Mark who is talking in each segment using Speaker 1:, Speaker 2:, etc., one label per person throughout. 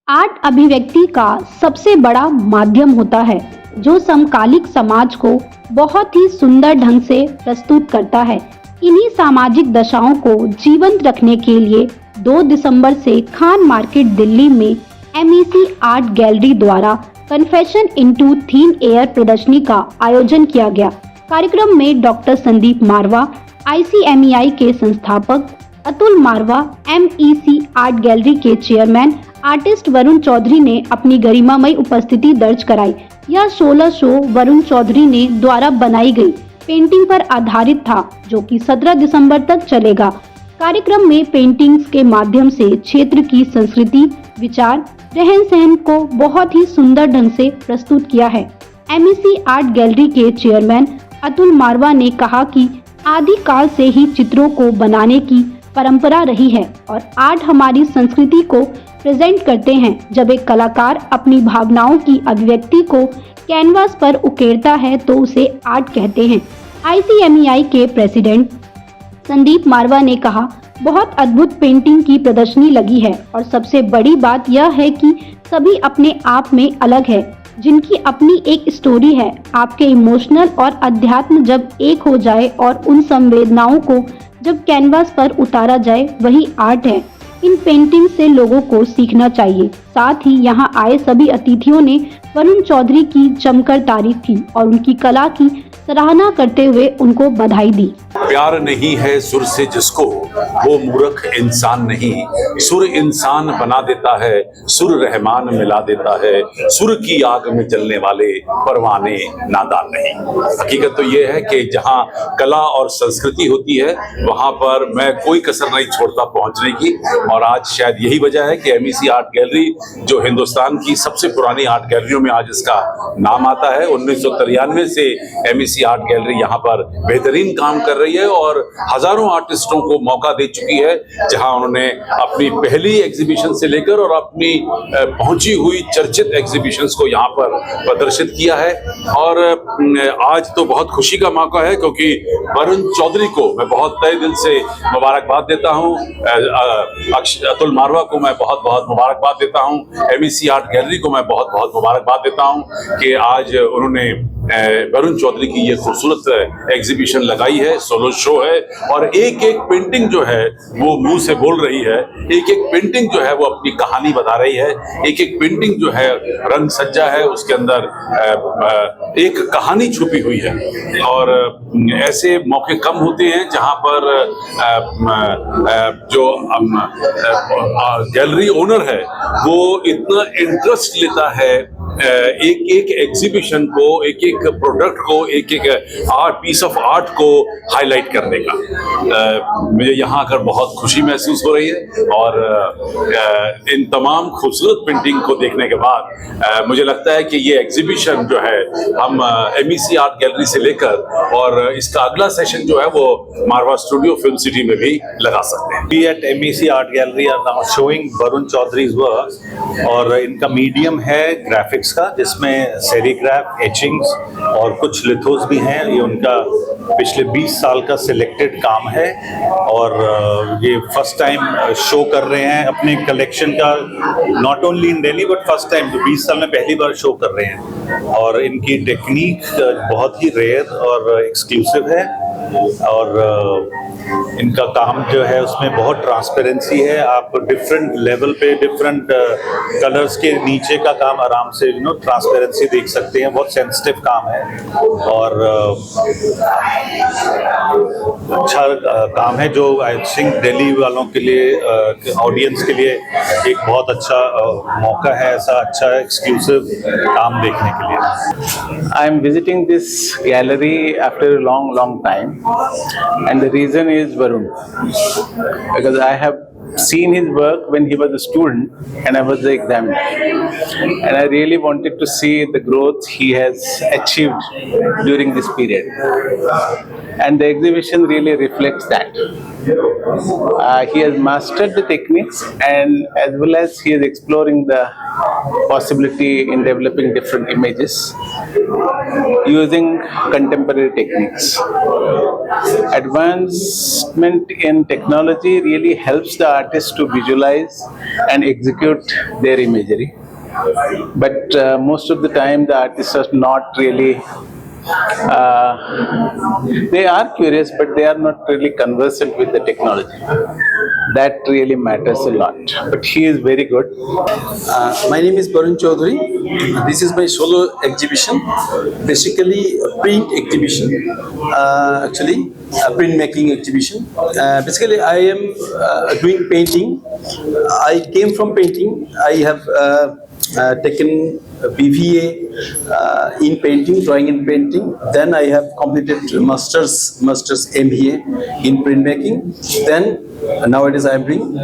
Speaker 1: Art अभिव्यक्ति का सबसे बड़ा माध्यम होता है जो समकालिक समाज को बहुत ही सुंदर ढंग से प्रस्तुत करता है। इन्हीं सामाजिक दशाओं को जीवंत रखने के लिए 2 दिसंबर से खान मार्केट दिल्ली में MEC आर्ट गैलरी द्वारा कन्फेशन इनटू थिन एयर प्रदर्शनी का आयोजन किया गया। कार्यक्रम में डॉक्टर संदीप मारवा, ICMEI के संस्थापक अतुल मारवा, MEC आर्ट गैलरी के चेयरमैन आर्टिस्ट वरुण चौधरी ने अपनी गरिमामयी उपस्थिति दर्ज कराई। यह 16 शो वरुण चौधरी ने द्वारा बनाई गई पेंटिंग पर आधारित था, जो कि 17 दिसंबर तक चलेगा। कार्यक्रम में पेंटिंग्स के माध्यम से क्षेत्र की संस्कृति, विचार, रहन सहन को बहुत ही सुंदर ढंग से प्रस्तुत किया है। MEC आर्ट गैलरी के चेयरमैन अतुल मारवा ने कहा कि आदिकाल से ही चित्रों को बनाने की परंपरा रही है और आर्ट हमारी संस्कृति को प्रेजेंट करते हैं। जब एक कलाकार अपनी भावनाओं की अभिव्यक्ति को कैनवास पर उकेरता है तो उसे आर्ट कहते हैं। ICMEI के प्रेसिडेंट संदीप मारवा ने कहा, बहुत अद्भुत पेंटिंग की प्रदर्शनी लगी है और सबसे बड़ी बात यह है कि सभी अपने आप में अलग है, जिनकी अपनी एक स्टोरी है। आपके इमोशनल और अध्यात्म जब एक हो जाए और उन संवेदनाओं को जब कैनवास पर उतारा जाए, वही आर्ट है। इन पेंटिंग से लोगों को सीखना चाहिए। साथ ही यहाँ आए सभी अतिथियों ने वरुण चौधरी की जमकर तारीफ की और उनकी कला की सराहना करते हुए उनको बधाई दी।
Speaker 2: प्यार नहीं है सुर से जिसको, वो मूर्ख इंसान नहीं। सुर इंसान बना देता है, सुर रहमान मिला देता है। सुर की आग में जलने वाले परवाने नादान नहीं। हकीकत तो ये है कि जहाँ कला और संस्कृति होती है वहाँ पर मैं कोई कसर नहीं छोड़ता पहुँचने की। और आज शायद यही वजह है कि MEC आर्ट गैलरी, जो हिंदुस्तान की सबसे पुरानी आर्ट गैलरियों में आज इसका नाम आता है, 1993 से MEC आर्ट गैलरी यहाँ पर बेहतरीन काम कर रही है और हजारों आर्टिस्टों को मौका दे चुकी है, जहां उन्होंने अपनी पहली एग्जीबिशन से लेकर और अपनी पहुंची हुई चर्चित एग्जीबिशंस को यहाँ पर प्रदर्शित किया है। और आज तो बहुत खुशी का मौका है क्योंकि वरुण चौधरी को मैं बहुत तहे दिल से मुबारकबाद देता हूँ। अतुल मारवा को मैं बहुत बहुत मुबारकबाद देता हूँ। MEC आर्ट गैलरी को मैं बहुत बहुत मुबारकबाद देता हूँ कि आज उन्होंने वरुण चौधरी की ये खूबसूरत एग्जीबिशन लगाई है। 16 शो है और एक एक पेंटिंग जो है वो मुंह से बोल रही है। एक एक पेंटिंग जो है वो अपनी कहानी बता रही है। एक एक पेंटिंग जो है रंग सज्जा है, उसके अंदर एक कहानी छुपी हुई है। और ऐसे मौके कम होते हैं जहां पर जो गैलरी ओनर है वो इतना इंटरेस्ट लेता है एक एक एग्जीबिशन को, एक एक प्रोडक्ट को, एक एक पीस ऑफ आर्ट को हाईलाइट करने का। मुझे यहाँ आकर बहुत खुशी महसूस हो रही है और इन तमाम खूबसूरत पेंटिंग को देखने के बाद मुझे लगता है कि ये एग्जीबिशन जो है हम MEC आर्ट गैलरी से लेकर और इसका अगला सेशन जो है वो मारवा स्टूडियो फिल्म सिटी में भी लगा सकते हैं।
Speaker 3: We at MEC Art Gallery are now showing Varun चौधरी's work और इनका मीडियम है ग्राफिक्स का, जिसमें सेरीग्राफ, एचिंग्स और कुछ लिथोस भी हैं। ये उनका पिछले 20 साल का सिलेक्टेड काम है और ये फर्स्ट टाइम शो कर रहे हैं अपने कलेक्शन का, not only in Delhi but first time, तो 20 साल में पहली बार शो कर रहे हैं। और इनकी टेक्निक बहुत ही रेयर और एक्सक्लूसिव है और इनका काम जो है उसमें बहुत ट्रांसपेरेंसी है। आप डिफरेंट लेवल पे डिफरेंट कलर्स के नीचे का काम आराम से ट्रांसपेरेंसी देख सकते हैं। बहुत सेंसिटिव काम है और अच्छा काम है, जो आई थिंक दिल्ली वालों के लिए, ऑडियंस के लिए एक बहुत अच्छा मौका है ऐसा अच्छा एक्सक्लूसिव काम देखने के लिए।
Speaker 4: I am visiting this gallery after a long time, and the reason is Varun, because I have seen his work when he was a student and I was the examiner, and I really wanted to see the growth he has achieved during this period. and the exhibition really reflects that. He has mastered the techniques, and as well as he is exploring the possibility in developing different images using contemporary techniques. Advancement in technology really helps the artist to visualize and execute their imagery. But most of the time, the artists are not really. They are curious, but they are not really conversant with the technology. That really matters a lot. But he is very good.
Speaker 5: My name is Barun Chaudhary. This is my solo exhibition, basically a print exhibition, actually a printmaking exhibition. Basically, I am doing painting. I came from painting. I have taken BVA in painting, drawing and painting. Then I have completed master's MBA in printmaking. Then nowadays I am doing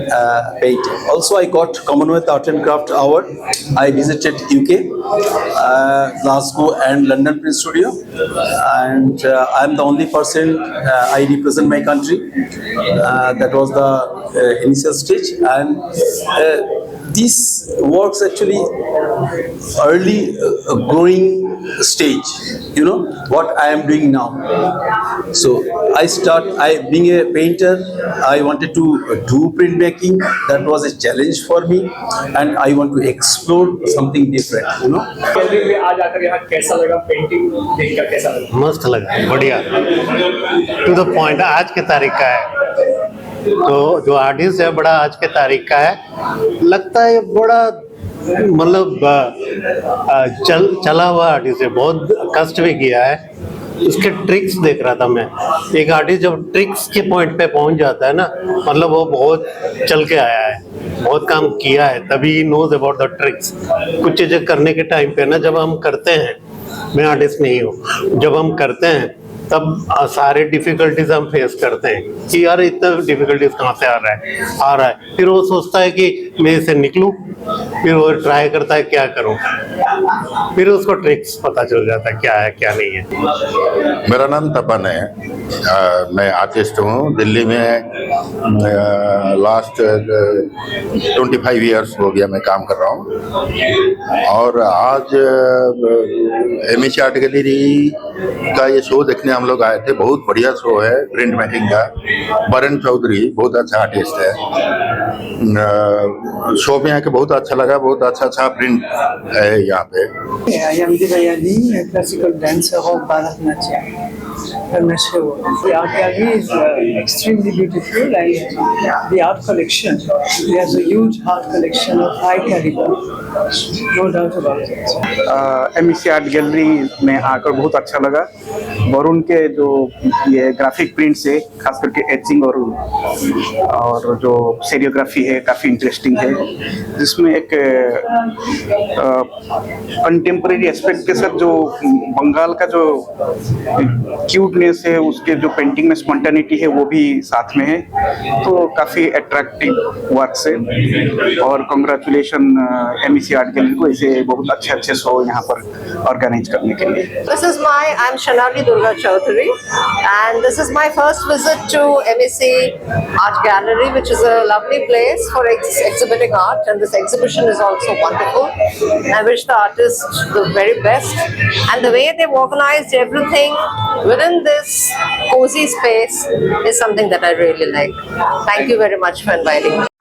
Speaker 5: painting. Also, I got Commonwealth Art and Craft Award. I visited UK, Glasgow and London Print Studio, and I am the only person. I represent my country. That was the initial stage, and these works actually early growing stage, you know what I am doing now. So being a painter, I wanted to do printmaking. That was a challenge for me, and I want to explore something different, you know.
Speaker 6: Gallery में आज आकर यहाँ कैसा लगा, painting देखकर कैसा लगा?
Speaker 7: मस्त लगा, बढ़िया, टू द पॉइंट, आज के तारीख का है। तो जो आर्टिस्ट है बड़ा आज के तारीख का है, लगता है बड़ा मतलब चला हुआ आर्टिस्ट है, बहुत कष्ट भी किया है। उसके ट्रिक्स देख रहा था मैं। एक आर्टिस्ट जब ट्रिक्स के पॉइंट पे पहुंच जाता है ना, मतलब वो बहुत चल के आया है, बहुत काम किया है, तभी नोज अबाउट द ट्रिक्स। कुछ चीज़ें करने के टाइम पे ना, जब हम करते हैं, मैं आर्टिस्ट नहीं हूँ, जब हम करते हैं तब सारे डिफिकल्टीज हम फेस करते हैं कि यार इतना डिफिकल्टीज कहाँ से आ रहा है। फिर वो सोचता है कि मैं इससे निकलूं, फिर वो ट्राई करता है क्या करूं, फिर उसको ट्रिक्स पता चल जाता है क्या है क्या नहीं है।
Speaker 8: मेरा नाम तपन है, मैं आर्टिस्ट हूँ। दिल्ली में लास्ट 25 इयर्स हो गया मैं काम कर रहा हूँ। और आज एमएसी आर्ट गैलरी का ये शो देखने हम लोग आए थे। बहुत बढ़िया शो है प्रिंट मेकिंग का। बरन चौधरी बहुत अच्छा आर्टिस्ट है। शो में आके बहुत अच्छा लगा, बहुत अच्छा प्रिंट है यहाँ पे।
Speaker 9: I am Divayani, a classical dancer of Bharatanatyam from Nashville. The art gallery is extremely beautiful, and the art collection, there's a huge art collection of high caliber, no doubt about it.
Speaker 10: MEC art gallery में आकर बहुत अच्छा लगा। वरुण के जो ये graphic prints है, खास करके एचिंग और जो सेरियोग्राफी है, काफ़ी इंटरेस्टिंग है, जिसमें एक कंटेम्प्रेरी एस्पेक्ट के साथ जो बंगाल का जो क्यूटनेस है, उसके जो पेंटिंग में स्पॉन्टेनिटी है, वो भी साथ में है। तो काफ़ी अट्रैक्टिव वर्क्स है, और कांग्रेचुलेशन एमईसी आर्ट गैलरी को ऐसे बहुत अच्छे शो यहाँ पर ऑर्गेनाइज करने के लिए।
Speaker 11: I'm Shanali Durga Chaudhary, and this is my first visit to MEC Art Gallery, which is a lovely place for exhibiting art, and this exhibition is also wonderful. I wish the artists the very best, and the way they've organized everything within this cozy space is something that I really like. Thank you very much for inviting me.